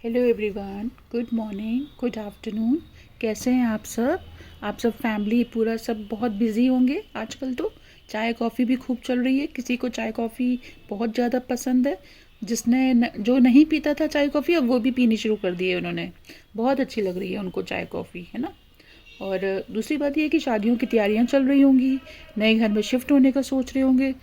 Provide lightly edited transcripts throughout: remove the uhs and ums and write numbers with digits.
Hello everyone, good morning, good afternoon. कैसे हैं आप सब? आप सब फैमिली पूरा सब बहुत बिजी होंगे आजकल। तो चाय कॉफ़ी भी खूब चल रही है। किसी को चाय कॉफ़ी बहुत ज़्यादा पसंद है। जो नहीं पीता था चाय कॉफ़ी, अब वो भी पीनी शुरू कर दी है उन्होंने। बहुत अच्छी लग रही है उनको चाय कॉफ़ी, है ना। और दूसरी बात ये है कि शादियों की तैयारियां चल रही होंगी, नए घर में शिफ्ट होने का सोच रहे होंगे।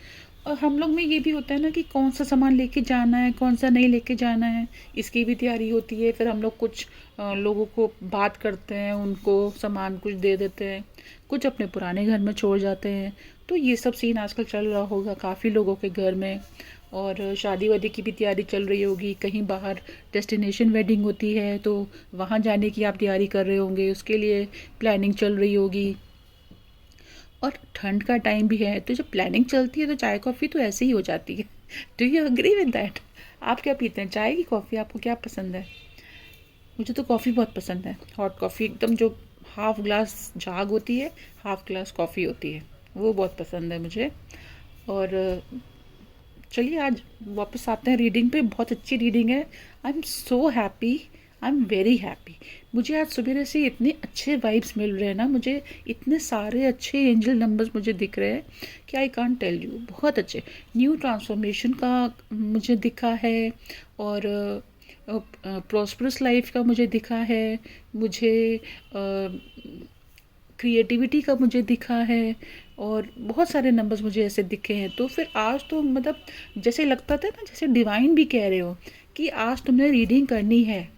और हम लोग में ये भी होता है ना कि कौन सा सामान लेके जाना है, कौन सा नहीं लेके जाना है, इसकी भी तैयारी होती है। फिर हम लोग कुछ लोगों को बात करते हैं, उनको सामान कुछ दे देते हैं, कुछ अपने पुराने घर में छोड़ जाते हैं। तो ये सब सीन आजकल चल रहा होगा काफ़ी लोगों के घर में। और शादी वादी की भी तैयारी चल रही होगी। कहीं बाहर डेस्टिनेशन वेडिंग होती है तो वहाँ जाने की आप तैयारी कर रहे होंगे, उसके लिए प्लानिंग चल रही होगी। और ठंड का टाइम भी है, तो जब प्लानिंग चलती है तो चाय कॉफ़ी तो ऐसे ही हो जाती है। Do you agree with that? आप क्या पीते हैं, चाय की कॉफ़ी? आपको क्या पसंद है? मुझे तो कॉफ़ी बहुत पसंद है। हॉट कॉफ़ी एकदम, जो हाफ ग्लास झाग होती है, हाफ ग्लास कॉफ़ी होती है, वो बहुत पसंद है मुझे। और चलिए आज वापस आते हैं रीडिंग पे। बहुत अच्छी रीडिंग है। I am so happy, I am very happy. मुझे आज सुबह से इतने अच्छे वाइब्स मिल रहे हैं ना, मुझे इतने सारे अच्छे एंजल नंबर्स मुझे दिख रहे हैं कि आई कांट टेल यू। बहुत अच्छे न्यू ट्रांसफॉर्मेशन का मुझे दिखा है। और प्रॉस्परस लाइफ का मुझे दिखा है। मुझे क्रिएटिविटी का मुझे दिखा है। और बहुत सारे नंबर्स मुझे ऐसे दिखे हैं। तो फिर आज तो मतलब जैसे लगता था ना, जैसे डिवाइन भी कह रहे हो कि आज तुमने रीडिंग करनी है,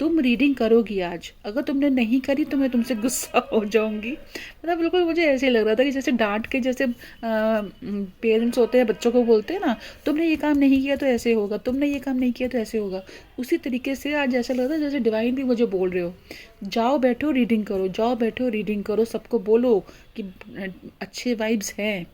तुम रीडिंग करोगी आज। अगर तुमने नहीं करी तो मैं तुमसे गुस्सा हो जाऊंगी। मतलब बिल्कुल मुझे ऐसे लग रहा था कि जैसे डांट के, जैसे पेरेंट्स होते हैं बच्चों को बोलते हैं ना, तुमने ये काम नहीं किया तो ऐसे होगा, तुमने ये काम नहीं किया तो ऐसे होगा। उसी तरीके से आज ऐसा लग रहा था जैसे डिवाइन भी मुझे बोल रहे हो, जाओ बैठो रीडिंग करो, जाओ बैठो रीडिंग करो। सबको बोलो कि अच्छे वाइब्स हैं,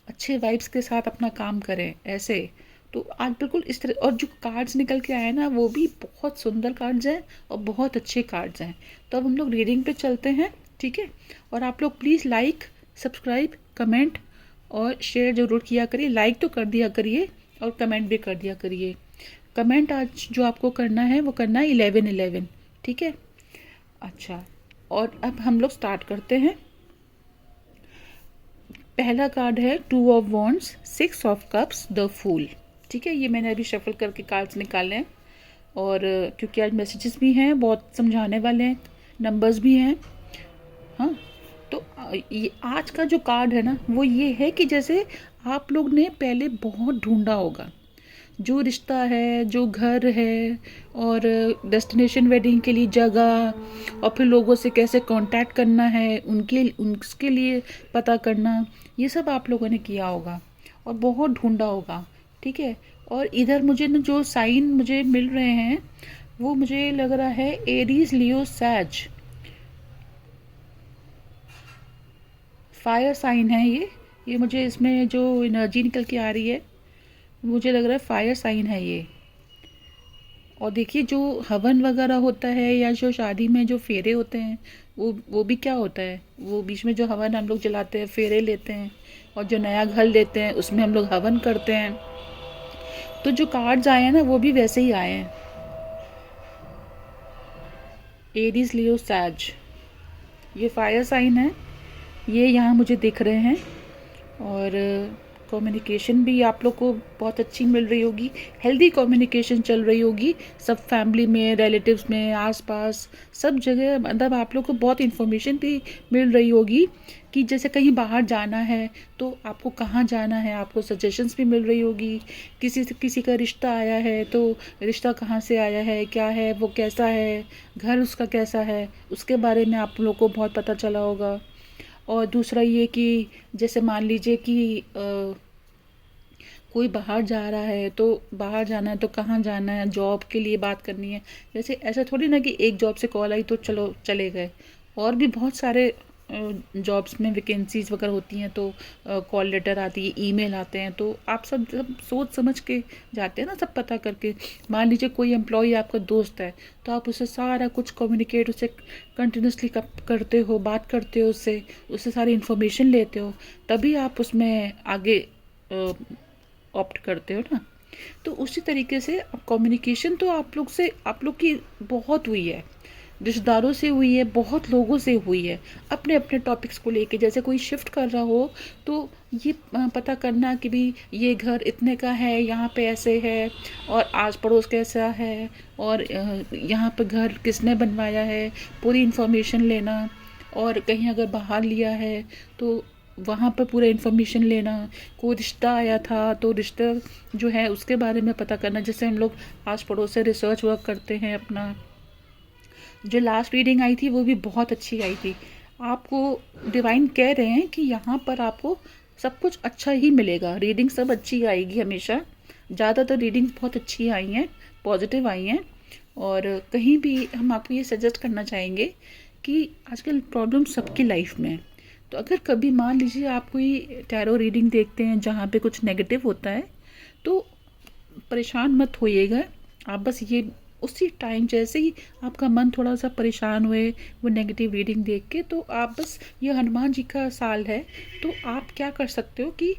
अच्छे वाइब्स के साथ अपना काम करें ऐसे। तो आज बिल्कुल इस तरह। और जो कार्ड्स निकल के आए ना, वो भी बहुत सुंदर कार्ड्स हैं और बहुत अच्छे कार्ड्स हैं। तो अब हम लोग रीडिंग पे चलते हैं, ठीक है। और आप लोग प्लीज़ लाइक, सब्सक्राइब, कमेंट और शेयर ज़रूर किया करिए। लाइक तो कर दिया करिए और कमेंट भी कर दिया करिए। कमेंट आज जो आपको करना है वो करना है 11-11, ठीक है। अच्छा, और अब हम लोग स्टार्ट करते हैं। पहला कार्ड है 2 of wands, 6 of cups, the fool. ठीक है, ये मैंने अभी शफल करके कार्ड्स निकाले हैं। और क्योंकि आज मैसेजेस भी हैं, बहुत समझाने वाले हैं, नंबर्स भी हैं। हाँ, तो ये आज का जो कार्ड है ना, वो ये है कि जैसे आप लोग ने पहले बहुत ढूंढा होगा जो रिश्ता है, जो घर है, और डेस्टिनेशन वेडिंग के लिए जगह, और फिर लोगों से कैसे कांटेक्ट करना है, उसके लिए पता करना, ये सब आप लोगों ने किया होगा और बहुत ढूंढा होगा, ठीक है। और इधर मुझे ना जो साइन मुझे मिल रहे हैं, वो मुझे लग रहा है एरीज, लियो, सैज, फायर साइन है ये मुझे इसमें जो एनर्जी निकल के आ रही है, मुझे लग रहा है फायर साइन है ये। और देखिए, जो हवन वगैरह होता है या जो शादी में जो फेरे होते हैं, वो भी क्या होता है, वो बीच में जो हवन हम लोग जलाते हैं, फेरे लेते हैं। और जो नया घर लेते हैं उसमें हम लोग हवन करते हैं। तो जो कार्ड्स आए हैं ना, वो भी वैसे ही आए हैं। एरीज, लियो, सैज, ये फायर साइन है, ये यहाँ मुझे दिख रहे हैं। और कम्युनिकेशन भी आप लोग को बहुत अच्छी मिल रही होगी, हेल्दी कम्युनिकेशन चल रही होगी सब फैमिली में, रिलेटिव्स में, आसपास सब जगह। मतलब आप लोग को बहुत इन्फॉर्मेशन भी मिल रही होगी कि जैसे कहीं बाहर जाना है तो आपको कहाँ जाना है, आपको सजेशंस भी मिल रही होगी। किसी का रिश्ता आया है तो रिश्ता कहाँ से आया है, क्या है, वो कैसा है, घर उसका कैसा है, उसके बारे में आप लोग को बहुत पता चला होगा। और दूसरा ये कि जैसे मान लीजिए कि कोई बाहर जा रहा है, तो बाहर जाना है तो कहाँ जाना है, जॉब के लिए बात करनी है। जैसे ऐसा थोड़ी ना कि एक जॉब से कॉल आई तो चलो चले गए। और भी बहुत सारे जॉब्स में वैकेंसीज वगैरह होती हैं, तो कॉल लेटर आती है, ईमेल आते हैं। तो आप सब सोच समझ के जाते हैं ना, सब पता करके। मान लीजिए कोई एम्प्लॉय आपका दोस्त है, तो आप उससे सारा कुछ कम्युनिकेट, उससे कंटिन्यूसली करते हो, बात करते हो, उससे सारी इन्फॉर्मेशन लेते हो, तभी आप उसमें आगे ऑप्ट करते हो ना। तो उसी तरीके से कम्युनिकेशन तो आप लोग की बहुत हुई है, रिश्तेदारों से हुई है, बहुत लोगों से हुई है, अपने अपने टॉपिक्स को लेके। जैसे कोई शिफ्ट कर रहा हो तो ये पता करना कि भी ये घर इतने का है, यहाँ पे ऐसे है, और आस पड़ोस कैसा है, और यहाँ पे घर किसने बनवाया है, पूरी इन्फॉर्मेशन लेना। और कहीं अगर बाहर लिया है तो वहाँ पर पूरा इन्फॉर्मेशन लेना। कोई रिश्ता आया था तो रिश्ता जो है उसके बारे में पता करना। जैसे हम लोग आस पड़ोस से रिसर्च वर्क करते हैं अपना। जो लास्ट रीडिंग आई थी वो भी बहुत अच्छी आई थी। आपको डिवाइन कह रहे हैं कि यहाँ पर आपको सब कुछ अच्छा ही मिलेगा। रीडिंग सब अच्छी आएगी हमेशा। ज़्यादातर रीडिंग बहुत अच्छी आई हैं, पॉजिटिव आई हैं। और कहीं भी हम आपको ये सजेस्ट करना चाहेंगे कि आजकल प्रॉब्लम सबकी लाइफ में है। तो अगर कभी मान लीजिए आप कोई टैरो रीडिंग देखते हैं जहाँ पे कुछ नेगेटिव होता है तो परेशान मत होइएगा। आप बस ये उसी टाइम जैसे ही आपका मन थोड़ा सा परेशान हुए वो नेगेटिव रीडिंग देख के, तो आप बस, ये हनुमान जी का साल है तो आप क्या कर सकते हो कि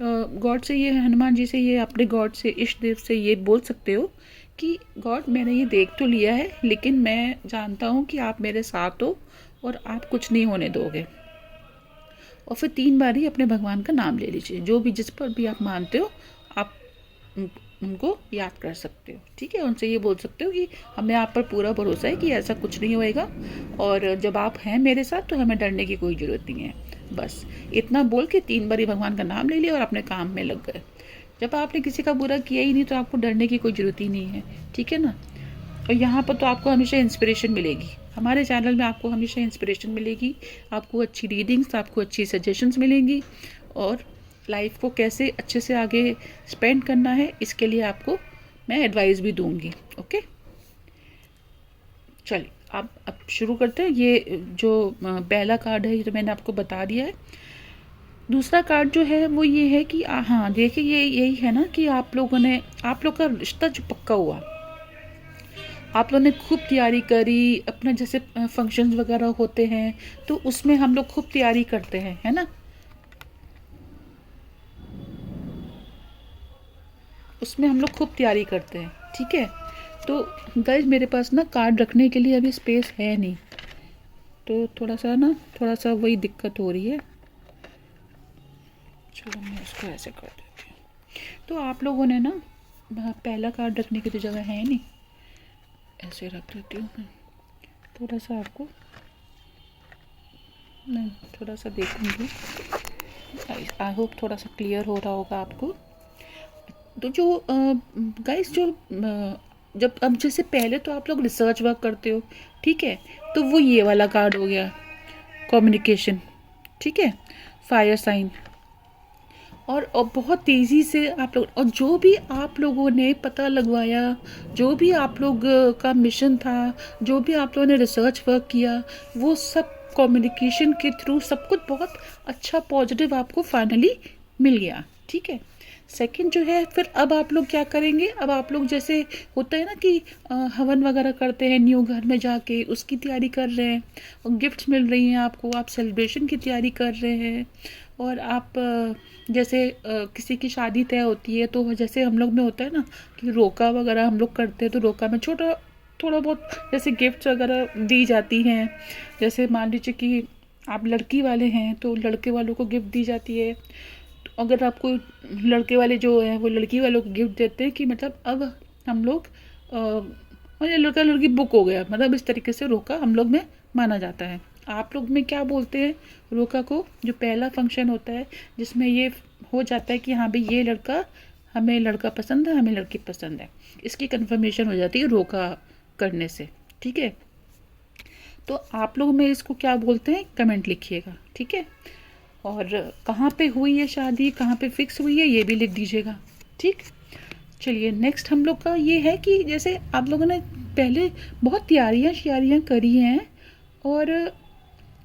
गॉड से, ये हनुमान जी से, ये अपने गॉड से, इष्ट देव से ये बोल सकते हो कि गॉड मैंने ये देख तो लिया है लेकिन मैं जानता हूँ कि आप मेरे साथ हो और आप कुछ नहीं होने दोगे। और फिर 3 बार ही अपने भगवान का नाम ले लीजिए। जो भी जिस पर भी आप मानते हो आप उनको याद कर सकते हो, ठीक है। उनसे ये बोल सकते हो कि हमें आप पर पूरा भरोसा है कि ऐसा कुछ नहीं होएगा, और जब आप हैं मेरे साथ तो हमें डरने की कोई ज़रूरत नहीं है। बस इतना बोल के 3 बार ही भगवान का नाम ले लिया और अपने काम में लग गए। जब आपने किसी का बुरा किया ही नहीं तो आपको डरने की कोई ज़रूरत ही नहीं है, ठीक है ना। और यहाँ पर तो आपको हमेशा इंस्पिरेशन मिलेगी। हमारे चैनल में आपको हमेशा इंस्पिरेशन मिलेगी, आपको अच्छी रीडिंग्स, आपको अच्छी सजेशंस मिलेंगी, और लाइफ को कैसे अच्छे से आगे स्पेंड करना है इसके लिए आपको मैं एडवाइस भी दूंगी। ओके, चलिए अब शुरू करते हैं। ये जो पहला कार्ड है ये तो मैंने आपको बता दिया है। दूसरा कार्ड जो है वो ये है कि हाँ देखिए, ये यही है ना कि आप लोग का रिश्ता जो पक्का हुआ, आप लोगों ने खूब तैयारी करी। अपना जैसे फंक्शंस वगैरह होते हैं तो उसमें हम लोग खूब तैयारी करते हैं, है ना, उसमें हम लोग खूब तैयारी करते हैं, ठीक है। तो गाइस मेरे पास ना कार्ड रखने के लिए अभी स्पेस है नहीं, तो थोड़ा सा वही दिक्कत हो रही है। चलो मैं इसको ऐसे कर देती हूँ। तो आप लोगों ने ना पहला कार्ड रखने की तो जगह है नहीं, ऐसे रख देती हूँ मैं। थोड़ा सा आपको मैं थोड़ा सा देखूँगी, आई होप थोड़ा सा क्लियर हो रहा होगा आपको। तो जो गाइस जो जब अब जैसे पहले तो आप लोग रिसर्च वर्क करते हो, ठीक है, तो वो ये वाला कार्ड हो गया, कम्युनिकेशन, ठीक है, फायर साइन। और बहुत तेज़ी से आप लोग, और जो भी आप लोगों ने पता लगवाया, जो भी आप लोग का मिशन था, जो भी आप लोगों ने रिसर्च वर्क किया, वो सब कम्युनिकेशन के थ्रू सब कुछ बहुत अच्छा पॉजिटिव आपको फाइनली मिल गया, ठीक है। सेकंड जो है, फिर अब आप लोग क्या करेंगे, अब आप लोग जैसे होता है ना कि हवन वगैरह करते हैं, न्यू घर में जाके उसकी तैयारी कर रहे हैं, और गिफ्ट्स मिल रही हैं आपको, आप सेलिब्रेशन की तैयारी कर रहे हैं। और आप जैसे किसी की शादी तय होती है तो जैसे हम लोग में होता है ना कि रोका वगैरह हम लोग करते हैं, तो रोका में थोड़ा बहुत जैसे गिफ्ट्स वगैरह दी जाती हैं। जैसे मान लीजिए कि आप लड़की वाले हैं तो लड़के वालों को गिफ्ट दी जाती है। तो अगर आपको लड़के वाले जो हैं वो लड़की वालों को गिफ्ट देते हैं कि मतलब अब हम लोग मतलब लड़का लड़की बुक हो गया, मतलब इस तरीके से रोका हम लोग में माना जाता है। आप लोग में क्या बोलते हैं रोका को, जो पहला फंक्शन होता है जिसमें ये हो जाता है कि हाँ भाई ये लड़का, हमें लड़का पसंद है, हमें लड़की पसंद है, इसकी कंफर्मेशन हो जाती है रोका करने से, ठीक है। तो आप लोग में इसको क्या बोलते हैं कमेंट लिखिएगा, ठीक है। और कहाँ पे हुई है शादी, कहाँ पे फिक्स हुई है ये भी लिख दीजिएगा, ठीक। चलिए नेक्स्ट हम लोग का ये है कि जैसे आप लोगों ने पहले बहुत तैयारियाँ करी हैं, और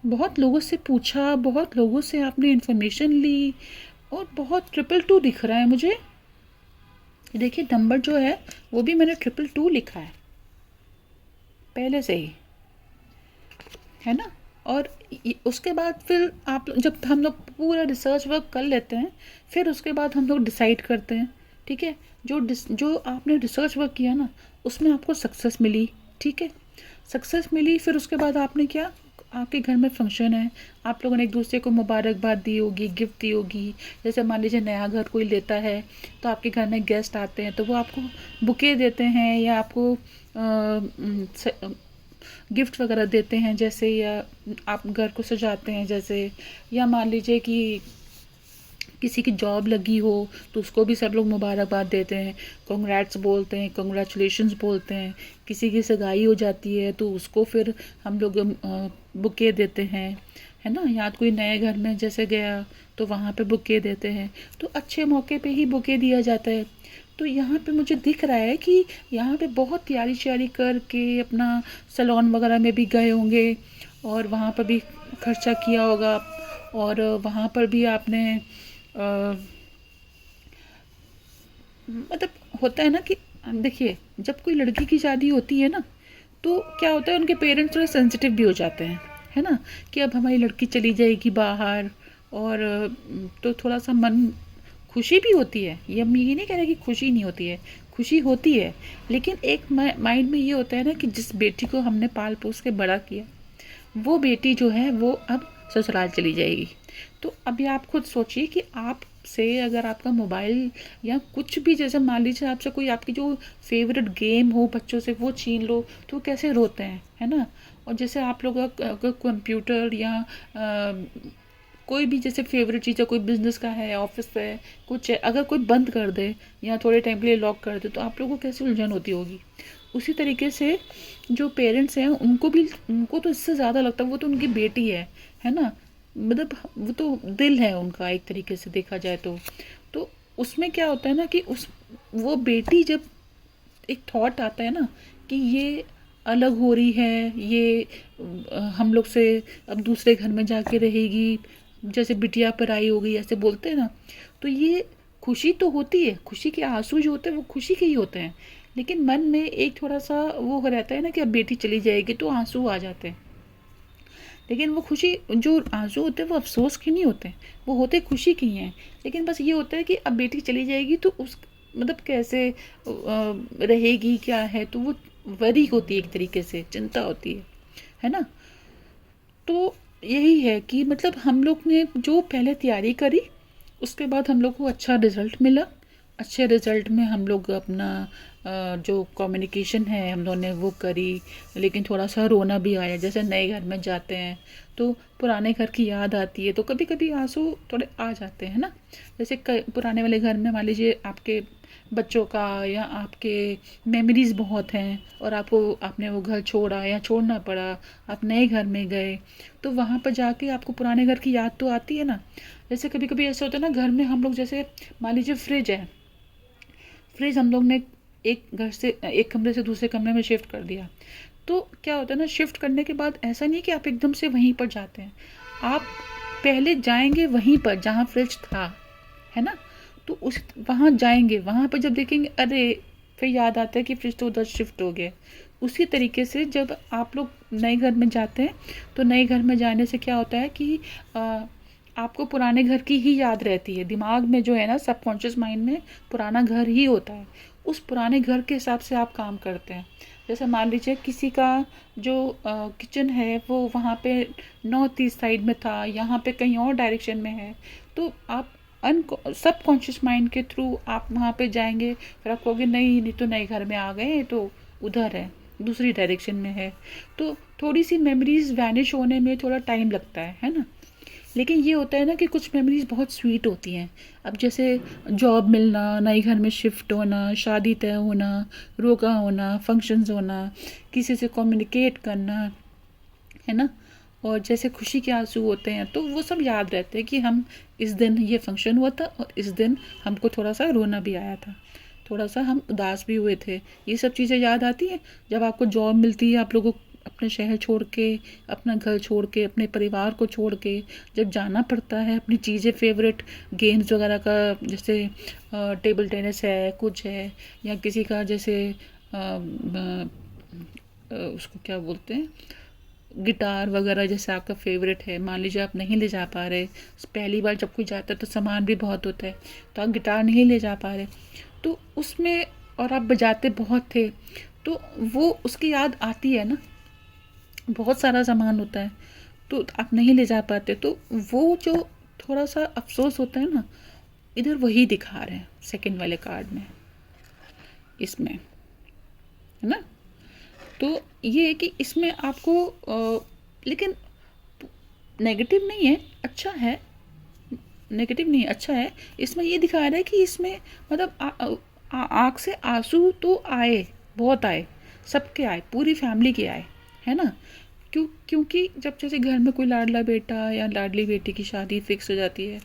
बहुत लोगों से पूछा, बहुत लोगों से आपने इन्फॉर्मेशन ली, और बहुत 222 दिख रहा है मुझे। देखिए नंबर जो है वो भी मैंने 222 लिखा है पहले से ही, है ना। और उसके बाद फिर आप जब हम लोग पूरा रिसर्च वर्क कर लेते हैं, फिर उसके बाद हम लोग डिसाइड करते हैं, ठीक है। जो आपने रिसर्च वर्क किया ना, उसमें आपको सक्सेस मिली, ठीक है, सक्सेस मिली। फिर उसके बाद आपने क्या, आपके घर में फंक्शन है, आप लोगों ने एक दूसरे को मुबारकबाद दी होगी, गिफ्ट दी होगी। जैसे मान लीजिए नया घर कोई लेता है, तो आपके घर में गेस्ट आते हैं तो वो आपको बुके देते हैं या आपको गिफ्ट वगैरह देते हैं, जैसे, या आप घर को सजाते हैं जैसे, या मान लीजिए कि किसी की जॉब लगी हो तो उसको भी सब लोग मुबारकबाद देते हैं, कंग्रेट्स बोलते हैं, कंग्रेचुलेशंस बोलते हैं। किसी की सगाई हो जाती है तो उसको फिर हम लोग बुके देते हैं, है ना। या कोई नए घर में जैसे गया तो वहाँ पे बुके देते हैं, तो अच्छे मौके पे ही बुके दिया जाता है। तो यहाँ पे मुझे दिख रहा है कि यहाँ पे बहुत तैयारी श्यारी करके अपना सैलून वगैरह में भी गए होंगे और वहाँ पर भी खर्चा किया होगा, और वहाँ पर भी आपने मतलब होता है ना कि देखिए, जब कोई लड़की की शादी होती है ना, तो क्या होता है, उनके पेरेंट्स थोड़े सेंसिटिव भी हो जाते हैं, है ना, कि अब हमारी लड़की चली जाएगी बाहर। और तो थोड़ा सा मन, खुशी भी होती है, ये हम ये नहीं कह रहे कि खुशी नहीं होती है, खुशी होती है, लेकिन एक माइंड में ये होता है ना कि जिस बेटी को हमने पाल पोस के बड़ा किया, वो बेटी जो है वो अब ससुराल चली जाएगी। तो अभी आप खुद सोचिए कि आप से अगर आपका मोबाइल या कुछ भी, जैसे मान लीजिए आपसे कोई आपकी जो फेवरेट गेम हो बच्चों से वो छीन लो, तो कैसे रोते हैं, है ना। और जैसे आप लोग अगर कंप्यूटर या कोई भी जैसे फेवरेट चीज़ है, कोई बिजनेस का है, ऑफिस है, कुछ है, अगर कोई बंद कर दे या थोड़े टाइम के लिए लॉक कर दे, तो आप लोगों को कैसे उलझन होती होगी। उसी तरीके से जो पेरेंट्स हैं उनको तो इससे ज़्यादा लगता है, वो तो उनकी बेटी है ना, मतलब वो तो दिल है उनका एक तरीके से देखा जाए तो उसमें क्या होता है ना कि उस वो बेटी जब एक थॉट आता है ना कि ये अलग हो रही है, ये हम लोग से अब दूसरे घर में जाके रहेगी, जैसे बिटिया पर आई होगी ऐसे बोलते हैं ना, तो ये खुशी तो होती है, खुशी के आंसू जो होते हैं वो खुशी के ही होते हैं, लेकिन मन में एक थोड़ा सा वो रहता है ना कि अब बेटी चली जाएगी, तो आंसू आ जाते हैं। लेकिन वो खुशी, जो आंसू होते हैं वो अफसोस के नहीं होते, वो होते खुशी की हैं। लेकिन बस ये होता है कि अब बेटी चली जाएगी तो उस मतलब कैसे रहेगी, क्या है, तो वो वरी होती है, एक तरीके से चिंता होती है ना। तो यही है कि मतलब हम लोग ने जो पहले तैयारी करी, उसके बाद हम लोग को अच्छा रिजल्ट मिला। अच्छे रिजल्ट में हम लोग अपना जो कम्युनिकेशन है हम लोगों ने वो करी, लेकिन थोड़ा सा रोना भी आया। जैसे नए घर में जाते हैं तो पुराने घर की याद आती है, तो कभी कभी आंसू थोड़े आ जाते हैं ना। जैसे पुराने वाले घर में मान लीजिए आपके बच्चों का या आपके मेमोरीज बहुत हैं, और आपने वो घर छोड़ा या छोड़ना पड़ा, आप नए घर में गए, तो वहाँ पर जाके आपको पुराने घर की याद तो आती है ना। जैसे कभी कभी ऐसा होता है ना, घर में हम लोग जैसे मान लीजिए फ्रिज है, फ्रिज हम लोग ने एक घर से एक कमरे से दूसरे कमरे में शिफ्ट कर दिया, तो क्या होता है ना, शिफ्ट करने के बाद ऐसा नहीं कि आप एकदम से वहीं पर जाते हैं, आप पहले जाएंगे वहीं पर जहाँ फ्रिज था, है ना। तो उस वहाँ जाएंगे, वहाँ पर जब देखेंगे अरे, फिर याद आता है कि फ्रिज तो उधर शिफ्ट हो गया। उसी तरीके से जब आप लोग नए घर में जाते हैं, तो नए घर में जाने से क्या होता है कि आपको पुराने घर की ही याद रहती है, दिमाग में जो है ना, सबकॉन्शियस माइंड में पुराना घर ही होता है, उस पुराने घर के हिसाब से आप काम करते हैं। जैसे मान लीजिए किसी का जो किचन है वो वहाँ पे नॉर्थ ईस्ट साइड में था, यहाँ पे कहीं और डायरेक्शन में है, तो आप सबकॉन्शियस माइंड के थ्रू आप वहाँ पे जाएंगे, फिर आप कहोगे नहीं नहीं, तो नए घर में आ गए तो उधर है, दूसरी डायरेक्शन में है। तो थोड़ी सी मेमोरीज वैनिश होने में थोड़ा टाइम लगता है ना। लेकिन ये होता है ना कि कुछ मेमोरीज बहुत स्वीट होती हैं। अब जैसे जॉब मिलना, नए घर में शिफ्ट होना, शादी तय होना, रोका होना, फंक्शंस होना, किसी से कम्युनिकेट करना, है ना। और जैसे खुशी के आंसू होते हैं तो वो सब याद रहते हैं कि हम इस दिन ये फंक्शन हुआ था और इस दिन हमको थोड़ा सा रोना भी आया था, थोड़ा सा हम उदास भी हुए थे। ये सब चीज़ें याद आती हैं जब आपको जॉब मिलती है, आप लोगों को अपने शहर छोड़ के, अपना घर छोड़ के, अपने परिवार को छोड़ के जब जाना पड़ता है, अपनी चीज़ें फेवरेट गेम्स वगैरह का, जैसे टेबल टेनिस है, कुछ है, या किसी का जैसे उसको क्या बोलते हैं, गिटार वगैरह जैसे आपका फेवरेट है, मान लीजिए आप नहीं ले जा पा रहे, पहली बार जब कोई जाता है तो सामान भी बहुत होता है, तो आप गिटार नहीं ले जा पा रहे, तो उसमें, और आप बजाते बहुत थे, तो वो उसकी याद आती है ना। बहुत सारा सामान होता है तो आप नहीं ले जा पाते, तो वो जो थोड़ा सा अफसोस होता है ना, इधर वही दिखा रहे हैं सेकंड वाले कार्ड में, इसमें, है ना। तो ये है कि इसमें आपको लेकिन नेगेटिव नहीं है, अच्छा है, नेगेटिव नहीं, अच्छा है। इसमें ये दिखा रहा है कि इसमें मतलब आँख से आंसू तो आए, बहुत आए, सबके आए, पूरी फैमिली के आए, है ना। क्योंकि जब जैसे घर में कोई लाडला बेटा या लाडली बेटी की शादी फिक्स हो जाती है,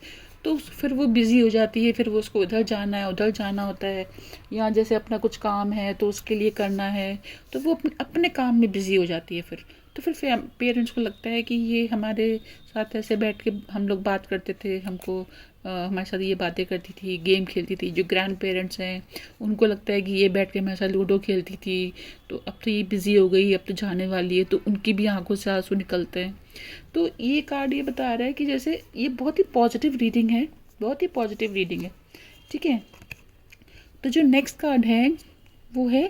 तो फिर वो बिज़ी हो जाती है, फिर वो उसको उधर जाना है, उधर जाना होता है, या जैसे अपना कुछ काम है तो उसके लिए करना है, तो वो अपने काम में बिज़ी हो जाती है फिर। तो फिर पेरेंट्स को लगता है कि ये हमारे साथ ऐसे बैठ के हम लोग बात करते थे, हमको हमारे साथ ये बातें करती थी, गेम खेलती थी। जो ग्रैंड पेरेंट्स हैं उनको लगता है कि ये बैठ के हमारे साथ लूडो खेलती थी, तो अब तो ये बिज़ी हो गई, अब तो जाने वाली है, तो उनकी भी आंखों से आंसू निकलते हैं। तो ये कार्ड ये बता रहा है कि जैसे ये बहुत ही पॉजिटिव रीडिंग है, बहुत ही पॉजिटिव रीडिंग है, ठीक है। तो जो नेक्स्ट कार्ड है वो है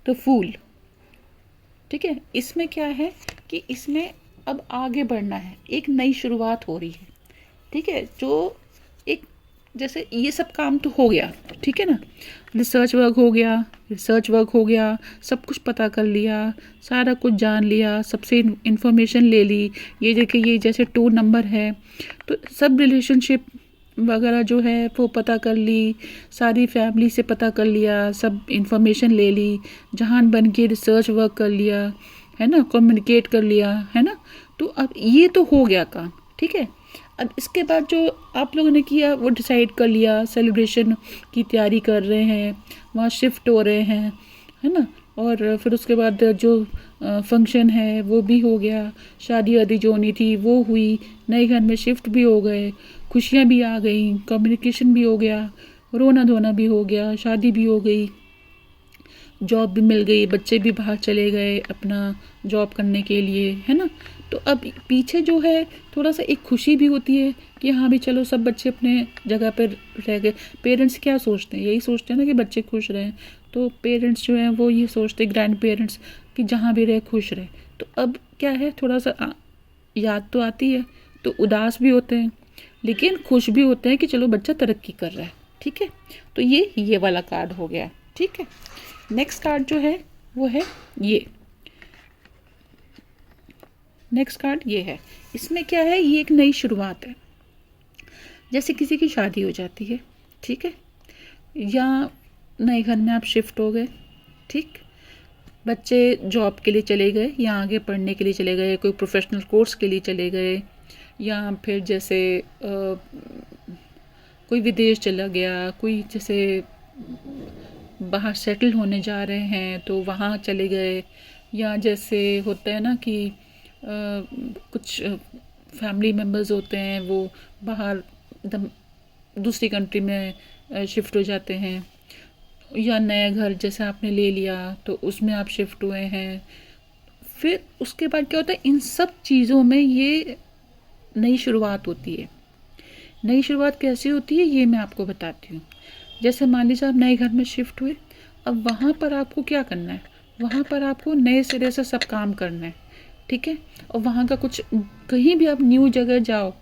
द फूल, ठीक है। इसमें क्या है कि इसमें अब आगे बढ़ना है, एक नई शुरुआत हो रही है, ठीक है। जो एक जैसे ये सब काम तो हो गया, ठीक है ना, रिसर्च वर्क हो गया, रिसर्च वर्क हो गया, सब कुछ पता कर लिया, सारा कुछ जान लिया, सबसे इन्फॉर्मेशन ले ली। ये देखिए, ये जैसे 2 नंबर है, तो सब रिलेशनशिप वगैरह जो है वो पता कर ली, सारी फैमिली से पता कर लिया, सब इन्फॉर्मेशन ले ली, जहान बन के रिसर्च वर्क कर लिया, है ना, कम्युनिकेट कर लिया, है ना। तो अब ये तो हो गया काम, ठीक है। अब इसके बाद जो आप लोगों ने किया वो डिसाइड कर लिया, सेलिब्रेशन की तैयारी कर रहे हैं, वहाँ शिफ्ट हो रहे हैं, है ना। और फिर उसके बाद जो फंक्शन है वो भी हो गया, शादी वादी जो होनी थी वो हुई, नए घर में शिफ्ट भी हो गए, खुशियाँ भी आ गई, कम्युनिकेशन भी हो गया, रोना धोना भी हो गया, शादी भी हो गई, जॉब भी मिल गई, बच्चे भी बाहर चले गए अपना जॉब करने के लिए, है ना। तो अब पीछे जो है थोड़ा सा एक खुशी भी होती है कि हाँ भी चलो सब बच्चे अपने जगह पर रह गए। पेरेंट्स क्या सोचते हैं, यही सोचते हैं ना कि बच्चे खुश रहें, तो पेरेंट्स जो हैं वो ये सोचते हैं, ग्रैंड पेरेंट्स, कि जहाँ भी रहे खुश रहे। तो अब क्या है, थोड़ा सा याद तो आती है, तो उदास भी होते हैं, लेकिन खुश भी होते हैं कि चलो बच्चा तरक्की कर रहा है, ठीक है। तो ये वाला कार्ड हो गया, ठीक है। नेक्स्ट कार्ड जो है वो है ये, नेक्स्ट कार्ड ये है। इसमें क्या है, ये एक नई शुरुआत है, जैसे किसी की शादी हो जाती है, ठीक है, या नए घर में आप शिफ्ट हो गए, ठीक, बच्चे जॉब के लिए चले गए या आगे पढ़ने के लिए चले गए, कोई प्रोफेशनल कोर्स के लिए चले गए, या फिर जैसे कोई विदेश चला गया, कोई जैसे बाहर सेटल होने जा रहे हैं तो वहाँ चले गए, या जैसे होता है ना कि कुछ फैमिली मेम्बर्स होते हैं वो बाहर एकदम दूसरी कंट्री में शिफ्ट हो जाते हैं, या नया घर जैसे आपने ले लिया तो उसमें आप शिफ्ट हुए हैं। फिर उसके बाद क्या होता है, इन सब चीज़ों में ये नई शुरुआत होती है। नई शुरुआत कैसे होती है ये मैं आपको बताती हूँ। जैसे मान लीजिए आप नए घर में शिफ्ट हुए, अब वहाँ पर आपको क्या करना है, वहाँ पर आपको नए सिरे से सब काम करना है, ठीक है। और वहाँ का कुछ, कहीं भी आप न्यू जगह जाओ,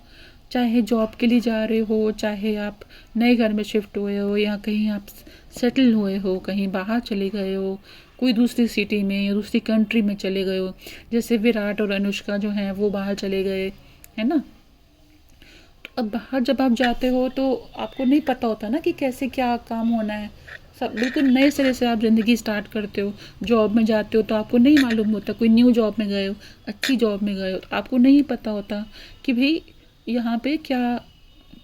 चाहे जॉब के लिए जा रहे हो, चाहे आप नए घर में शिफ्ट हुए हो, या कहीं आप सेटल हुए हो, कहीं बाहर चले गए हो, कोई दूसरी सिटी में या दूसरी कंट्री में चले गए हो, जैसे विराट और अनुष्का जो हैं वो बाहर चले गए, है ना। तो अब बाहर जब आप जाते हो तो आपको नहीं पता होता ना कि कैसे क्या काम होना है, सब बिल्कुल नए सिरे से आप ज़िंदगी स्टार्ट करते हो। जॉब में जाते हो तो आपको नहीं मालूम होता, कोई न्यू जॉब में गए हो, अच्छी जॉब में गए हो, तो आपको नहीं पता होता कि भाई यहाँ पे क्या,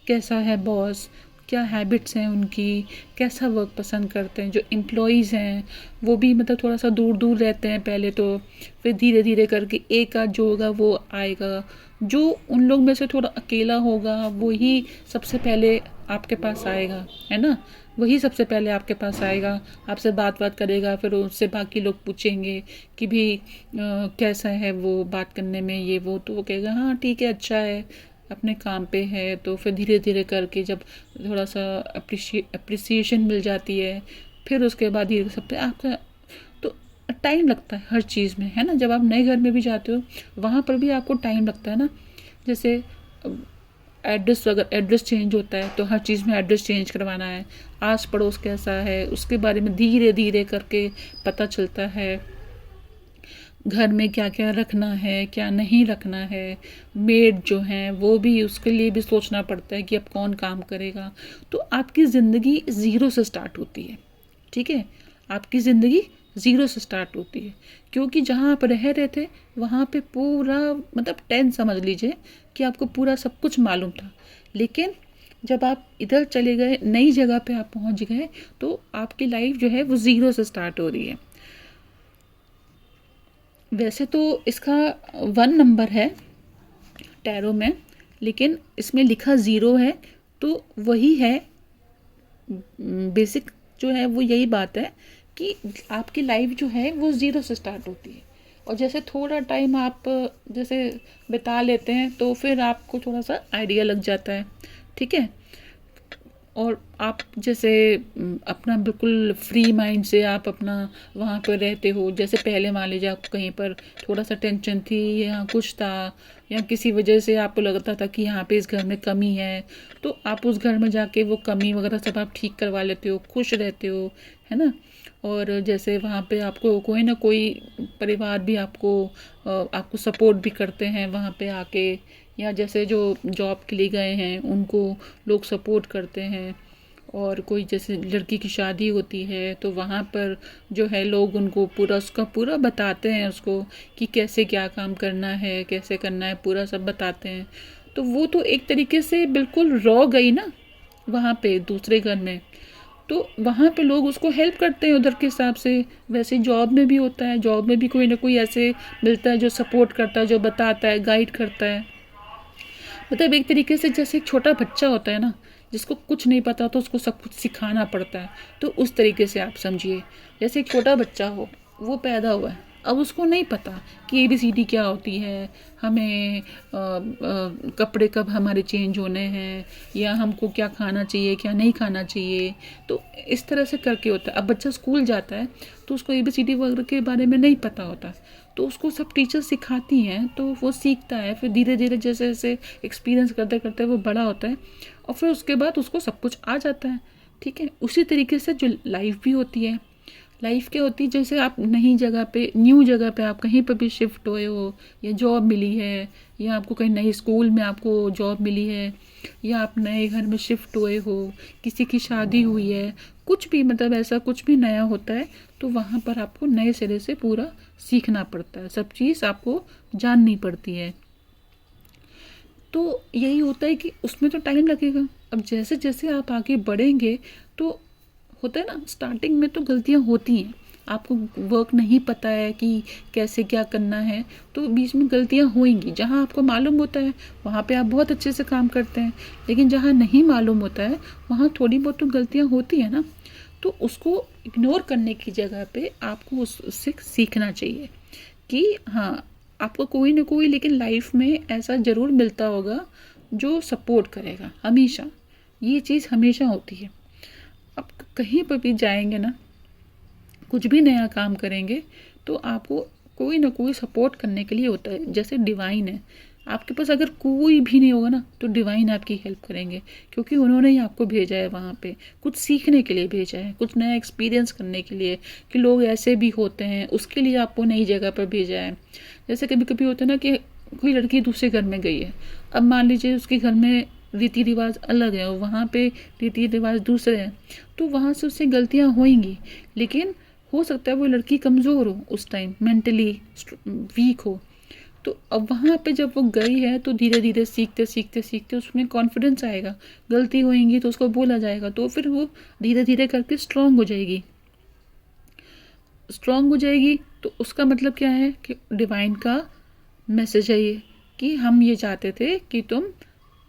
कैसा है बॉस, क्या हैबिट्स हैं उनकी, कैसा वर्क पसंद करते हैं। जो एम्प्लॉयज़ हैं वो भी मतलब थोड़ा सा दूर दूर रहते हैं पहले तो, फिर धीरे धीरे करके एक आध जो होगा वो आएगा, जो उन लोग में से थोड़ा अकेला होगा वही सबसे पहले आपके पास आएगा, है ना। वही सबसे पहले आपके पास आएगा, आपसे बात करेगा, फिर उससे बाकी लोग पूछेंगे कि भी कैसा है वो बात करने में, ये वो, तो वो कहेगा हाँ ठीक है, अच्छा है, अपने काम पे है, तो फिर धीरे धीरे करके जब थोड़ा सा अप्रिसिएशन मिल जाती है, फिर उसके बाद धीरे सब पे आपका तो टाइम लगता है हर चीज़ में, है ना। जब आप नए घर में भी जाते हो वहाँ पर भी आपको टाइम लगता है ना। जैसे एड्रेस, अगर एड्रेस चेंज होता है तो हर चीज़ में एड्रेस चेंज करवाना है, आस पड़ोस कैसा है उसके बारे में धीरे धीरे करके पता चलता है, घर में क्या क्या रखना है क्या नहीं रखना है, मेड जो है वो भी, उसके लिए भी सोचना पड़ता है कि अब कौन काम करेगा। तो आपकी ज़िंदगी ज़ीरो से स्टार्ट होती है, ठीक है। आपकी ज़िंदगी ज़ीरो से स्टार्ट होती है, क्योंकि जहाँ आप रह रहे थे वहाँ पे पूरा मतलब 10 समझ लीजिए कि आपको पूरा सब कुछ मालूम था। लेकिन जब आप इधर चले गए, नई जगह पे आप पहुँच गए, तो आपकी लाइफ जो है वो ज़ीरो से स्टार्ट हो रही है। वैसे तो इसका 1 नंबर है टैरो में, लेकिन इसमें लिखा 0 है, तो वही है बेसिक जो है वो यही बात है कि आपकी लाइफ जो है वो ज़ीरो से स्टार्ट होती है। और जैसे थोड़ा टाइम आप जैसे बिता लेते हैं तो फिर आपको थोड़ा सा आइडिया लग जाता है, ठीक है। और आप जैसे अपना बिल्कुल फ्री माइंड से आप अपना वहाँ पर रहते हो। जैसे पहले मान लीजिए आपको कहीं पर थोड़ा सा टेंशन थी या कुछ था, या किसी वजह से आपको लगता था कि यहाँ पे इस घर में कमी है, तो आप उस घर में जाके वो कमी वगैरह सब आप ठीक करवा लेते हो, खुश रहते हो, है ना। और जैसे वहाँ पे आपको कोई ना कोई परिवार भी आपको सपोर्ट भी करते हैं वहाँ पे आके, या जैसे जो जॉब के लिए गए हैं उनको लोग सपोर्ट करते हैं। और कोई जैसे लड़की की शादी होती है तो वहाँ पर जो है लोग उनको पूरा उसका पूरा बताते हैं उसको कि कैसे क्या काम करना है, कैसे करना है, पूरा सब बताते हैं। तो वो तो एक तरीके से बिल्कुल रॉ गई ना वहाँ पे दूसरे घर में, तो वहाँ पे लोग उसको हेल्प करते हैं उधर के हिसाब से। वैसे जॉब में भी होता है, जॉब में भी कोई ना कोई ऐसे मिलता है जो सपोर्ट करता है, जो बताता है, गाइड करता है। मतलब एक तरीके से जैसे एक छोटा बच्चा होता है ना, जिसको कुछ नहीं पता तो उसको सब कुछ सिखाना पड़ता है, तो उस तरीके से आप समझिए। जैसे एक छोटा बच्चा हो, वो पैदा हुआ है, अब उसको नहीं पता कि ABCD क्या होती है, हमें कपड़े कब हमारे चेंज होने हैं, या हमको क्या खाना चाहिए क्या नहीं खाना चाहिए। तो इस तरह से करके होता है। अब बच्चा स्कूल जाता है तो उसको ABCD वगैरह के बारे में नहीं पता होता, तो उसको सब टीचर सिखाती हैं, तो वो सीखता है। फिर धीरे धीरे जैसे जैसे एक्सपीरियंस करते करते वो बड़ा होता है, और फिर उसके बाद उसको सब कुछ आ जाता है, ठीक है। उसी तरीके से जो लाइफ भी होती है, लाइफ क्या होती है, जैसे आप नई जगह पे, न्यू जगह पे आप कहीं पर भी शिफ्ट हुए हो, या जॉब मिली है, या आपको कहीं नई स्कूल में आपको जॉब मिली है, या आप नए घर में शिफ्ट हुए हो, किसी की शादी हुई है, कुछ भी मतलब ऐसा कुछ भी नया होता है, तो वहाँ पर आपको नए सिरे से पूरा सीखना पड़ता है, सब चीज़ आपको जाननी पड़ती है। तो यही होता है कि उसमें तो टाइम लगेगा। अब जैसे जैसे आप आगे बढ़ेंगे तो होता है ना, स्टार्टिंग में तो गलतियाँ होती हैं, आपको वर्क नहीं पता है कि कैसे क्या करना है, तो बीच में गलतियाँ होंगी। जहाँ आपको मालूम होता है वहाँ पे आप बहुत अच्छे से काम करते हैं, लेकिन जहाँ नहीं मालूम होता है वहाँ थोड़ी बहुत तो गलतियाँ होती है ना। तो उसको इग्नोर करने की जगह पे आपको उससे सीखना चाहिए कि हाँ, आपको कोई ना कोई लेकिन लाइफ में ऐसा ज़रूर मिलता होगा जो सपोर्ट करेगा हमेशा। ये चीज़ हमेशा होती है। आप कहीं पर भी जाएंगे ना, कुछ भी नया काम करेंगे, तो आपको कोई ना कोई सपोर्ट करने के लिए होता है। जैसे डिवाइन है, आपके पास अगर कोई भी नहीं होगा ना तो डिवाइन आपकी हेल्प करेंगे, क्योंकि उन्होंने ही आपको भेजा है वहाँ पे, कुछ सीखने के लिए भेजा है, कुछ नया एक्सपीरियंस करने के लिए, कि लोग ऐसे भी होते हैं, उसके लिए आपको नई जगह पर भेजा है। जैसे कभी कभी होता है ना कि कोई लड़की दूसरे घर में गई है, अब मान लीजिए उसके घर में रीति रिवाज अलग है और वहाँ पे रीति रिवाज दूसरे हैं, तो वहाँ से उससे गलतियाँ होंगी। लेकिन हो सकता है वो लड़की कमज़ोर हो, उस टाइम मेंटली वीक हो, तो अब वहाँ पे जब वो गई है तो धीरे धीरे सीखते सीखते सीखते उसमें कॉन्फिडेंस आएगा। गलती होएंगी तो उसको बोला जाएगा, तो फिर वो धीरे धीरे करके स्ट्रांग हो जाएगी। स्ट्रांग हो जाएगी तो उसका मतलब क्या है कि डिवाइन का मैसेज है ये, कि हम ये चाहते थे कि तुम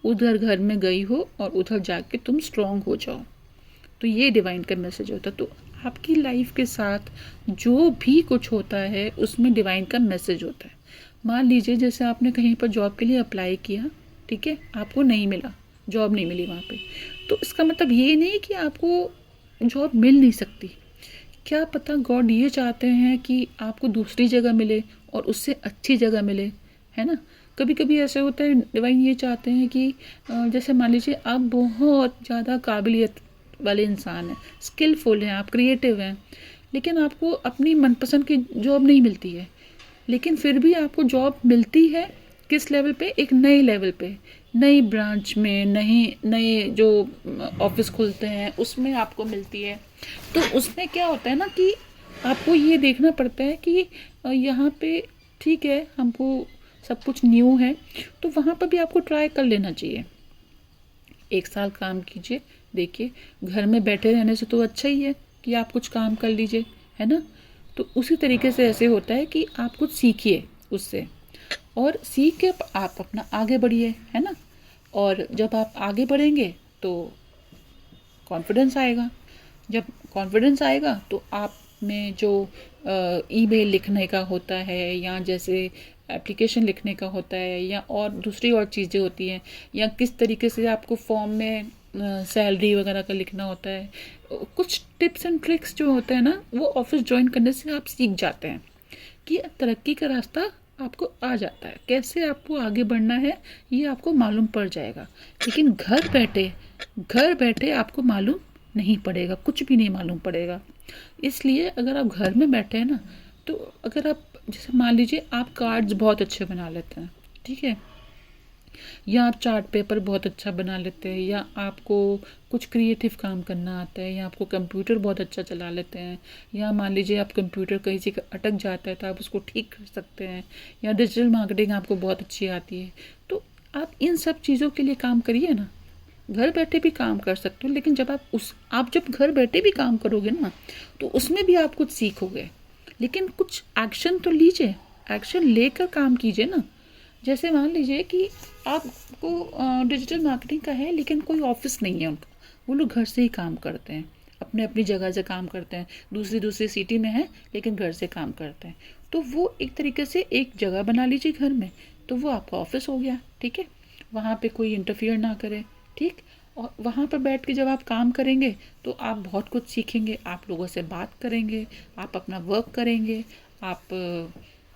उधर घर में गई हो और उधर जाके तुम स्ट्रांग हो जाओ। तो ये डिवाइन का मैसेज होता है। तो आपकी लाइफ के साथ जो भी कुछ होता है उसमें डिवाइन का मैसेज होता है। मान लीजिए जैसे आपने कहीं पर जॉब के लिए अप्लाई किया, ठीक है, आपको नहीं मिला, जॉब नहीं मिली वहाँ पे, तो इसका मतलब ये नहीं कि आपको जॉब मिल नहीं सकती। क्या पता गॉड ये चाहते हैं कि आपको दूसरी जगह मिले और उससे अच्छी जगह मिले, है ना। कभी कभी ऐसे होता है डिवाइन ये चाहते हैं कि जैसे मान लीजिए आप बहुत ज़्यादा काबिलियत वाले इंसान हैं, स्किलफुल हैं, आप क्रिएटिव हैं, लेकिन आपको अपनी मनपसंद की जॉब नहीं मिलती है, लेकिन फिर भी आपको जॉब मिलती है किस लेवल पे, एक नए लेवल पे, नई ब्रांच में, नए नए जो ऑफिस खुलते हैं उसमें आपको मिलती है। तो उसमें क्या होता है ना कि आपको ये देखना पड़ता है कि यहाँ पे ठीक है हमको सब कुछ न्यू है, तो वहाँ पर भी आपको ट्राई कर लेना चाहिए। 1 साल काम कीजिए, देखिए घर में बैठे रहने से तो अच्छा ही है कि आप कुछ काम कर लीजिए, है ना। तो उसी तरीके से ऐसे होता है कि आप कुछ सीखिए उससे, और सीख के आप अपना आगे बढ़िए, है ना। और जब आप आगे बढ़ेंगे तो कॉन्फिडेंस आएगा, जब कॉन्फिडेंस आएगा तो आप में जो ईमेल लिखने का होता है, या जैसे एप्लीकेशन लिखने का होता है, या और दूसरी और चीज़ें होती हैं, या किस तरीके से आपको फॉर्म में सैलरी वगैरह का लिखना होता है, कुछ टिप्स एंड ट्रिक्स जो होते हैं ना, वो ऑफिस ज्वाइन करने से आप सीख जाते हैं कि तरक्की का रास्ता आपको आ जाता है, कैसे आपको आगे बढ़ना है ये आपको मालूम पड़ जाएगा। लेकिन घर बैठे आपको मालूम नहीं पड़ेगा, कुछ भी नहीं मालूम पड़ेगा। इसलिए अगर आप घर में बैठे हैं ना, तो अगर आप जैसे मान लीजिए आप कार्ड्स बहुत अच्छे बना लेते हैं, ठीक है, या आप चार्ट पेपर बहुत अच्छा बना लेते हैं, या आपको कुछ क्रिएटिव काम करना आता है, या आपको कंप्यूटर बहुत अच्छा चला लेते हैं, या मान लीजिए आप कंप्यूटर कहीं से अटक जाता है तो आप उसको ठीक कर सकते हैं, या डिजिटल मार्केटिंग आपको बहुत अच्छी आती है, तो आप इन सब चीज़ों के लिए काम करिए ना। घर बैठे भी काम कर सकते हो, लेकिन जब आप जब घर बैठे भी काम करोगे ना, तो उसमें भी आप कुछ सीखोगे, लेकिन कुछ एक्शन तो लीजिए, एक्शन लेकर काम कीजिए ना। जैसे मान लीजिए कि आपको डिजिटल मार्केटिंग का है, लेकिन कोई ऑफिस नहीं है उनका, वो लोग घर से ही काम करते हैं, अपने अपनी जगह से काम करते हैं, दूसरी दूसरी सिटी में है लेकिन घर से काम करते हैं, तो वो एक तरीके से एक जगह बना लीजिए घर में, तो वो आपका ऑफिस हो गया, ठीक है। वहाँ पे कोई इंटरफियर ना करे, ठीक। और वहाँ पर बैठ के जब आप काम करेंगे तो आप बहुत कुछ सीखेंगे, आप लोगों से बात करेंगे, आप अपना वर्क करेंगे, आप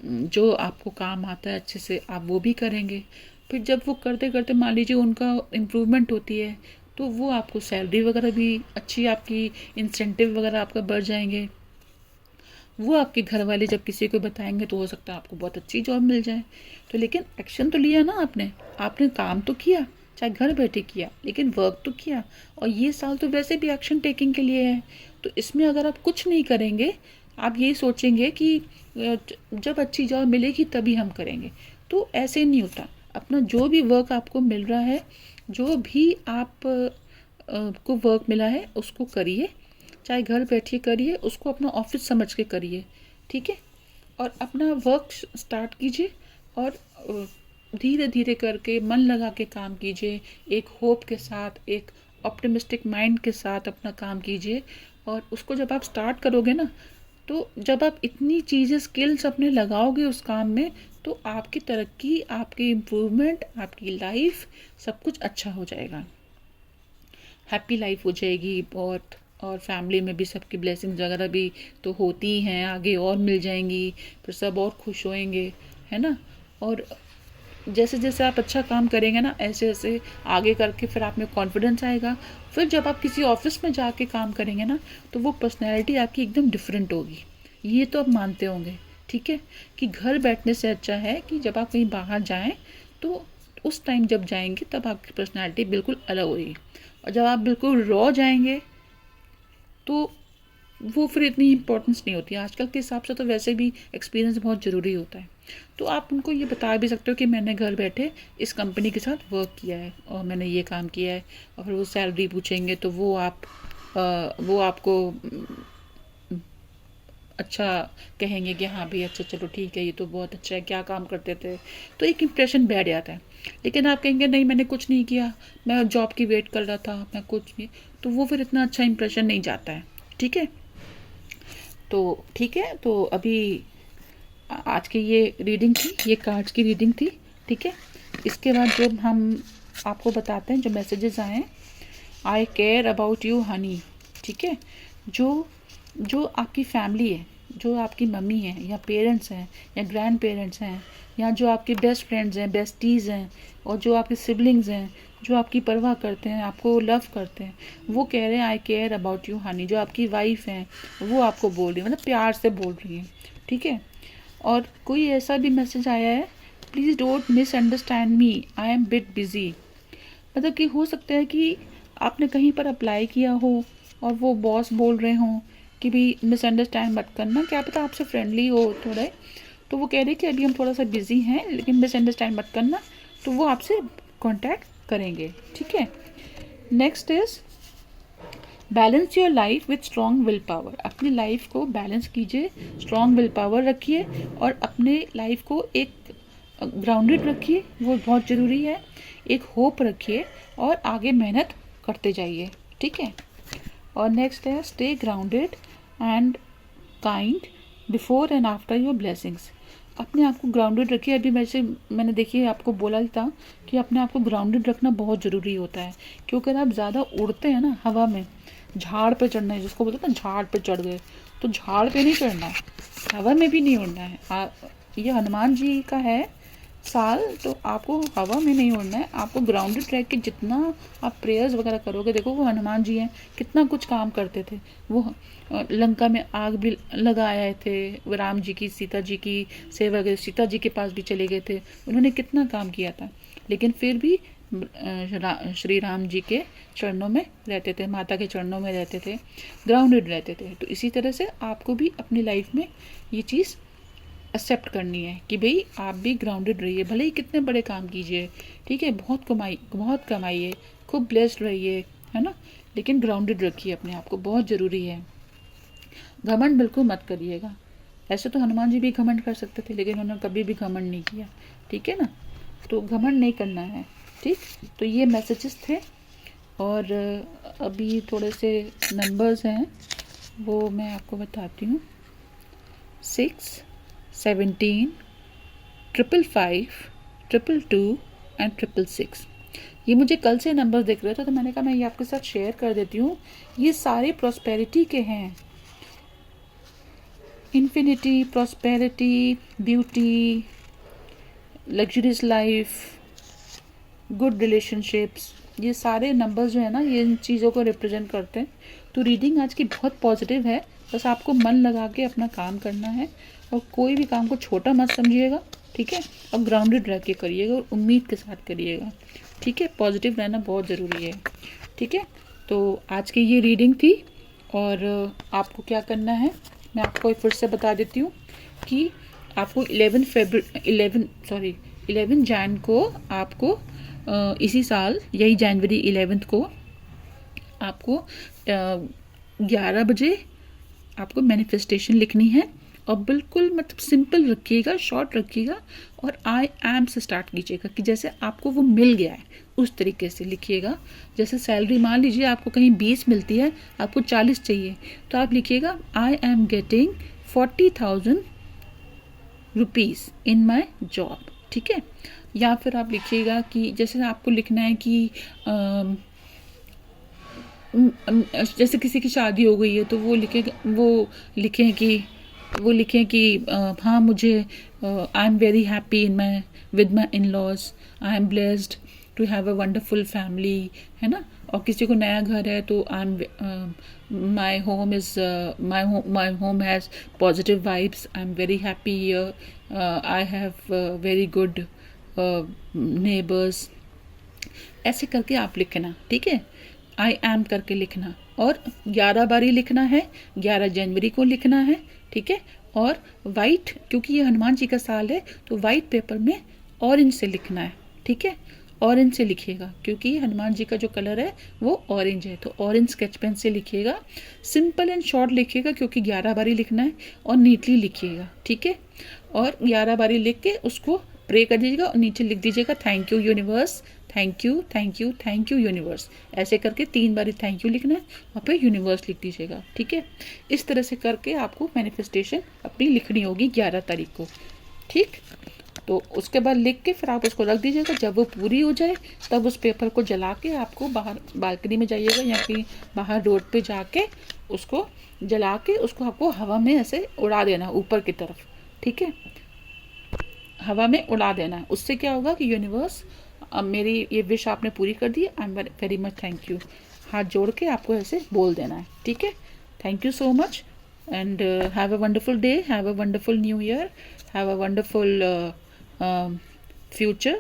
जो आपको काम आता है अच्छे से आप वो भी करेंगे। फिर जब वो करते करते मान लीजिए उनका इम्प्रूवमेंट होती है, तो वो आपको सैलरी वगैरह भी अच्छी, आपकी इंसेंटिव वगैरह आपका बढ़ जाएंगे। वो आपके घर वाले जब किसी को बताएंगे तो हो सकता है आपको बहुत अच्छी जॉब मिल जाए। तो लेकिन एक्शन तो लिया ना आपने, आपने काम तो किया, चाहे घर बैठे किया, लेकिन वर्क तो किया। और ये साल तो वैसे भी एक्शन टेकिंग के लिए है, तो इसमें अगर आप कुछ नहीं करेंगे, आप यही सोचेंगे कि जब अच्छी जॉब मिलेगी तभी हम करेंगे, तो ऐसे नहीं होता। अपना जो भी वर्क आपको मिल रहा है, जो भी आप को वर्क मिला है उसको करिए, चाहे घर बैठिए करिए, उसको अपना ऑफिस समझ के करिए, ठीक है। और अपना वर्क स्टार्ट कीजिए, और धीरे धीरे करके मन लगा के काम कीजिए, एक होप के साथ, एक ऑप्टिमिस्टिक माइंड के साथ अपना काम कीजिए। और उसको जब आप स्टार्ट करोगे ना, तो जब आप इतनी चीज़ें स्किल्स अपने लगाओगे उस काम में, तो आपकी तरक्की, आपकी इम्प्रूवमेंट, आपकी लाइफ सब कुछ अच्छा हो जाएगा, हैप्पी लाइफ हो जाएगी बहुत। और फैमिली में भी सबकी ब्लेसिंग्स वगैरह भी तो होती हैं, आगे और मिल जाएंगी, फिर सब और खुश होएंगे, है ना। और जैसे जैसे आप अच्छा काम करेंगे ना, ऐसे ऐसे आगे करके फिर आप में कॉन्फिडेंस आएगा। फिर जब आप किसी ऑफिस में जाके काम करेंगे ना, तो वो पर्सनैलिटी आपकी एकदम डिफरेंट होगी, ये तो आप मानते होंगे, ठीक है। कि घर बैठने से अच्छा है कि जब आप कहीं बाहर जाएं, तो उस टाइम जब जाएंगे तब आपकी पर्सनैलिटी बिल्कुल अलग होगी। और जब आप बिल्कुल रॉ जाएंगे तो वो फिर इतनी इम्पोर्टेंस नहीं होती है। आजकल के हिसाब से तो वैसे भी एक्सपीरियंस बहुत ज़रूरी होता है। तो आप उनको ये बता भी सकते हो कि मैंने घर बैठे इस कंपनी के साथ वर्क किया है और मैंने ये काम किया है, और फिर वो सैलरी पूछेंगे तो वो आपको अच्छा कहेंगे कि हाँ भाई अच्छा चलो ठीक है, ये तो बहुत अच्छा है, क्या काम करते थे, तो एक इम्प्रेशन बैठ जाता है। लेकिन आप कहेंगे नहीं मैंने कुछ नहीं किया, मैं जॉब की वेट कर रहा था, मैं कुछ नहीं, तो वो फिर इतना अच्छा इम्प्रेशन नहीं जाता है, ठीक है। तो ठीक है, तो अभी आज की ये रीडिंग थी, ये कार्ड्स की रीडिंग थी, ठीक है। इसके बाद जो हम आपको बताते हैं जो मैसेजेस आए हैं, आई केयर अबाउट यू हनी, ठीक है। जो आपकी फैमिली है, जो आपकी मम्मी है या पेरेंट्स हैं या ग्रैंड पेरेंट्स हैं या जो आपके बेस्ट फ्रेंड्स हैं, बेस्टीज़ हैं, और जो आपके सिबलिंग्स हैं जो आपकी परवाह करते हैं, आपको लव करते हैं, वो कह रहे हैं आई केयर अबाउट यू हनी। जो आपकी वाइफ हैं वो आपको बोल रही है, मतलब प्यार से बोल रही है, ठीक है। और कोई ऐसा भी मैसेज आया है, please don't misunderstand me, I am bit busy. मतलब कि हो सकता है कि आपने कहीं पर अप्लाई किया हो और वो बॉस बोल रहे हों कि भी मिसअंडरस्टैंड मत करना, क्या पता आपसे फ्रेंडली हो थोड़े, तो वो कह रहे कि अभी हम थोड़ा सा बिजी हैं लेकिन मिसअंडरस्टैंड मत करना, तो वो आपसे कांटेक्ट करेंगे, ठीक है। Next is balance your life with strong will power. अपनी लाइफ को बैलेंस कीजिए, स्ट्रॉन्ग विल पावर रखिए और अपने लाइफ को एक ग्राउंडेड रखिए, वो बहुत ज़रूरी है। एक होप रखिए और आगे मेहनत करते जाइए, ठीक है। और नेक्स्ट है stay grounded and kind before and after your blessings. अपने आप को ग्राउंडेड रखिए। अभी मैंने देखिए आपको बोला था कि अपने आप को ग्राउंडेड रखना बहुत ज़रूरी होता है, क्योंकि अगर आप ज़्यादा उड़ते हैं ना हवा में, झाड़ पे चढ़ना है जिसको बोलते हैं ना, झाड़ पे चढ़ गए, तो झाड़ पे नहीं चढ़ना है, हवा में भी नहीं उड़ना है। ये हनुमान जी का है साल, तो आपको हवा में नहीं उड़ना है, आपको ग्राउंडेड रह के जितना आप प्रेयर्स वगैरह करोगे। देखो वो हनुमान जी हैं, कितना कुछ काम करते थे। वो लंका में आग भी लगाए थे, वो राम जी की, सीता जी की सेवा के, सीता जी के पास भी चले गए थे, उन्होंने कितना काम किया था, लेकिन फिर भी श्री राम जी के चरणों में रहते थे, माता के चरणों में रहते थे, ग्राउंडेड रहते थे। तो इसी तरह से आपको भी अपनी लाइफ में ये चीज़ एक्सेप्ट करनी है कि भाई आप भी ग्राउंडेड रहिए, भले ही कितने बड़े काम कीजिए, ठीक है, बहुत कमाइए, खूब ब्लेस्ड रहिए, है ना, लेकिन ग्राउंडेड रखिए अपने आप को, बहुत ज़रूरी है। घमंड बिल्कुल मत करिएगा। ऐसे तो हनुमान जी भी घमंड कर सकते थे, लेकिन उन्होंने कभी भी घमंड नहीं किया, ठीक है ना, तो घमंड नहीं करना है, ठीक। तो ये मैसेजेस थे, और अभी थोड़े से नंबर्स हैं वो मैं आपको बताती हूँ। 6, 17, 555, 222 एंड 666। ये मुझे कल से नंबर दिख रहे थे, तो मैंने कहा मैं ये आपके साथ शेयर कर देती हूँ। ये सारे प्रॉस्पेरिटी के हैं, infinity, prosperity, beauty, luxurious life, good relationships, ये सारे नंबर्स जो है ना, ये इन चीज़ों को रिप्रेजेंट करते हैं। तो रीडिंग आज की बहुत पॉजिटिव है, बस आपको मन लगा के अपना काम करना है और कोई भी काम को छोटा मत समझिएगा, ठीक है, और ग्राउंडेड रह के करिएगा और उम्मीद के साथ करिएगा, ठीक है। पॉजिटिव रहना बहुत ज़रूरी है, ठीक है। तो आज की ये रीडिंग थी, और आपको क्या करना है मैं आपको फिर से बता देती हूँ कि आपको 11 जैन को आपको इसी साल, यही जनवरी 11 को आपको 11 बजे आपको मैनिफेस्टेशन लिखनी है, और बिल्कुल मतलब सिंपल रखिएगा, शॉर्ट रखिएगा, और आई एम से स्टार्ट कीजिएगा कि जैसे आपको वो मिल गया है उस तरीके से लिखिएगा। जैसे सैलरी मान लीजिए आपको कहीं 20 मिलती है, आपको 40 चाहिए, तो आप लिखिएगा I am getting 40,000 rupees in my job, ठीक है। या फिर आप लिखिएगा कि जैसे आपको लिखना है कि जैसे किसी की शादी हो गई है, तो वो लिखें कि हाँ मुझे I am very happy with my in laws, I am blessed to have a wonderful family, है ना। और किसी को नया घर है तो my home has positive vibes, I am very happy here, I have very good neighbours, ऐसे करके आप लिखना, ठीक है। आई एम करके लिखना, और 11 बारी लिखना है, 11 जनवरी को लिखना है, ठीक है। और वाइट, क्योंकि ये हनुमान जी का साल है, तो वाइट पेपर में ऑरेंज से लिखना है, ठीक है। ऑरेंज से लिखिएगा क्योंकि हनुमान जी का जो कलर है वो ऑरेंज है, तो ऑरेंज स्केच पेन से लिखिएगा। सिंपल एंड शॉर्ट लिखिएगा क्योंकि 11 बारी लिखना है, और नीटली लिखिएगा, ठीक है। और 11 बारी लिख के उसको प्रे कर दीजिएगा, और नीचे लिख दीजिएगा thank you universe, thank you, thank you, thank you universe. ऐसे करके 3 बारी थैंक यू लिखना है, और फिर यूनिवर्स लिख दीजिएगा, ठीक है। इस तरह से करके आपको मैनिफेस्टेशन अपनी लिखनी होगी 11 तारीख को, ठीक। तो उसके बाद लिख के फिर आप उसको रख दीजिएगा। जब वो पूरी हो जाए तब उस पेपर को जला के आपको बाहर बालकनी में जाइएगा या फिर बाहर रोड पे जाके उसको जला के उसको आपको हवा में ऐसे उड़ा देना ऊपर की तरफ, ठीक है, हवा में उड़ा देना है। उससे क्या होगा कि यूनिवर्स, अब मेरी ये विश आपने पूरी कर दी, I am very much thank you, हाथ जोड़ के आपको ऐसे बोल देना है, ठीक है। Thank you so much and have a wonderful day, have a wonderful new year, have a wonderful future,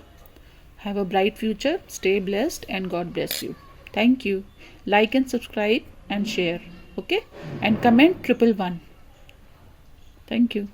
have a bright future, stay blessed and God bless you. Thank you. Like and subscribe and share, okay, and comment 111. Thank you.